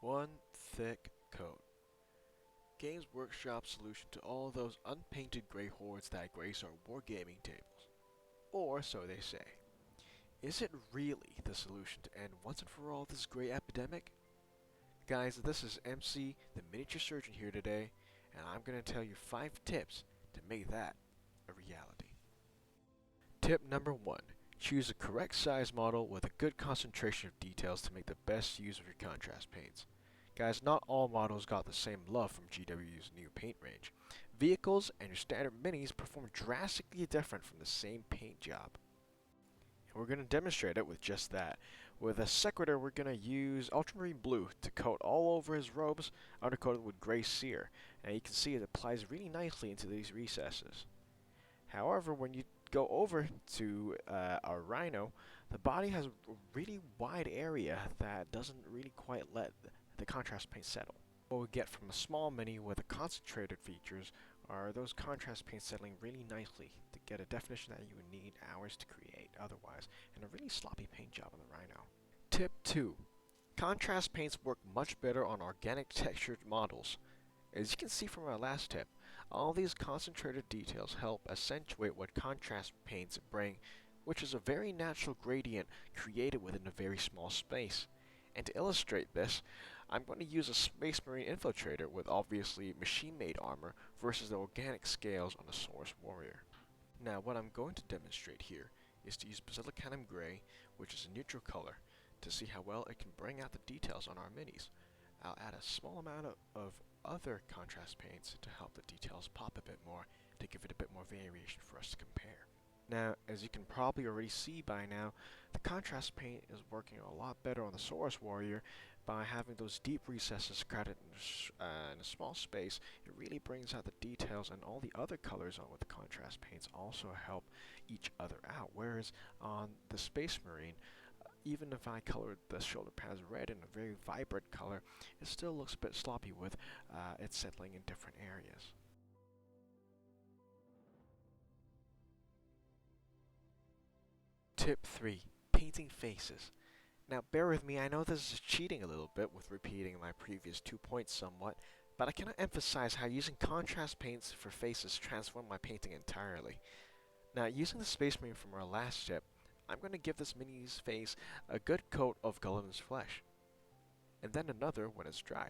One thick coat. Games Workshop's solution to all those unpainted gray hordes that grace our wargaming tables. Or so they say. Is it really the solution to end once and for all this gray epidemic? Guys, this is MC, the miniature surgeon here today, and I'm going to tell you 5 tips to make that a reality. Tip number 1. Choose a correct size model with a good concentration of details to make the best use of your contrast paints. Guys, not all models got the same love from GW's new paint range. Vehicles and your standard minis perform drastically different from the same paint job. And we're going to demonstrate it with just that. With a Seer, we're going to use Ultramarine blue to coat all over his robes, undercoated with gray seer. And you can see it applies really nicely into these recesses. However, when you go over to our Rhino, the body has a really wide area that doesn't really quite let the contrast paint settle. What we get from a small mini with the concentrated features are those contrast paints settling really nicely to get a definition that you would need hours to create otherwise, and a really sloppy paint job on the Rhino. Tip 2. Contrast paints work much better on organic textured models. As you can see from our last tip, all these concentrated details help accentuate what contrast paints bring, which is a very natural gradient created within a very small space. And to illustrate this, I'm going to use a Space Marine Infiltrator with obviously machine-made armor versus the organic scales on a Saurus Warrior. Now what I'm going to demonstrate here is to use Basillicanum Gray, which is a neutral color, to see how well it can bring out the details on our minis. I'll add a small amount of other contrast paints to help the details pop a bit more, to give it a bit more variation for us to compare. Now, as you can probably already see by now, the contrast paint is working a lot better on the Saurus Warrior by having those deep recesses crowded in a small space. It really brings out the details, and all the other colors on with the contrast paints also help each other out. Whereas on the Space Marine, even if I colored the shoulder pads red in a very vibrant color, it still looks a bit sloppy with it settling in different areas. Tip 3. Painting faces. Now bear with me, I know this is cheating a little bit with repeating my previous 2 points somewhat, but I cannot emphasize how using contrast paints for faces transformed my painting entirely. Now using the Space Marine from our last tip, I'm going to give this mini's face a good coat of Guilliman's flesh, and then another when it's dry.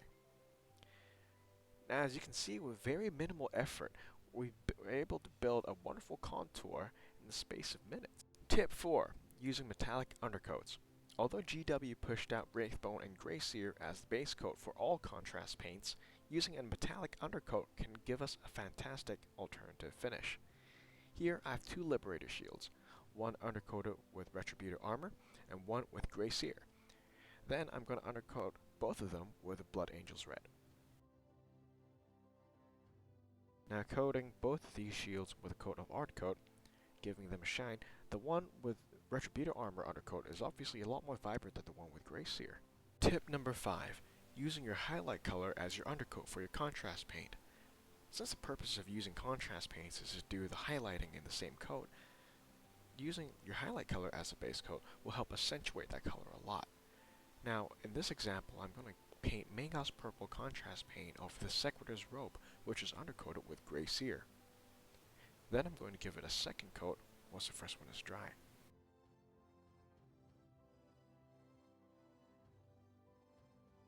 Now as you can see, with very minimal effort, we were able to build a wonderful contour in the space of minutes. Tip 4. Using metallic undercoats. Although GW pushed out Wraithbone and Gray Seer as the base coat for all contrast paints, using a metallic undercoat can give us a fantastic alternative finish. Here I have 2 Liberator shields, one undercoated with Retributor armor and one with Gray Seer. Then I'm going to undercoat both of them with Blood Angel's Red. Now coating both of these shields with a coat of Art Coat, giving them a shine, the one with Retributor armor undercoat is obviously a lot more vibrant than the one with Gray Seer. Tip number 5. Using your highlight color as your undercoat for your contrast paint. Since the purpose of using contrast paints is to do the highlighting in the same coat, using your highlight color as a base coat will help accentuate that color a lot. Now, in this example, I'm going to paint Magos purple contrast paint over the Seer's robe, which is undercoated with Gray Seer. Then I'm going to give it a second coat once the first one is dry.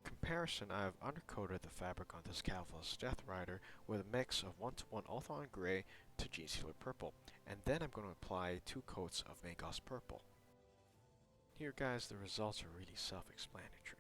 Comparison, I have undercoated the fabric on this Caval's Death Rider with a mix of 1:1 Ultron Gray to Gene Stealer Purple, and then I'm going to apply 2 coats of Magos Purple. Here guys, the results are really self-explanatory.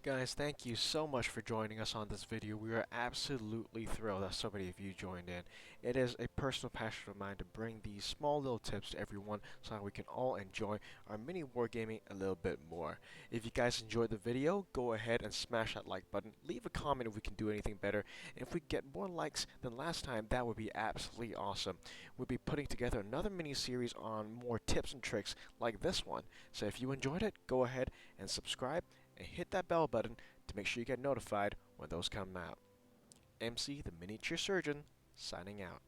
Guys, thank you so much for joining us on this video. We are absolutely thrilled that so many of you joined in. It is a personal passion of mine to bring these small little tips to everyone so that we can all enjoy our mini wargaming a little bit more. If you guys enjoyed the video, go ahead and smash that like button. Leave a comment if we can do anything better. And if we get more likes than last time, that would be absolutely awesome. We'll be putting together another mini series on more tips and tricks like this one. So if you enjoyed it, go ahead and subscribe and hit that bell button to make sure you get notified when those come out. MC, the Miniature Surgeon, signing out.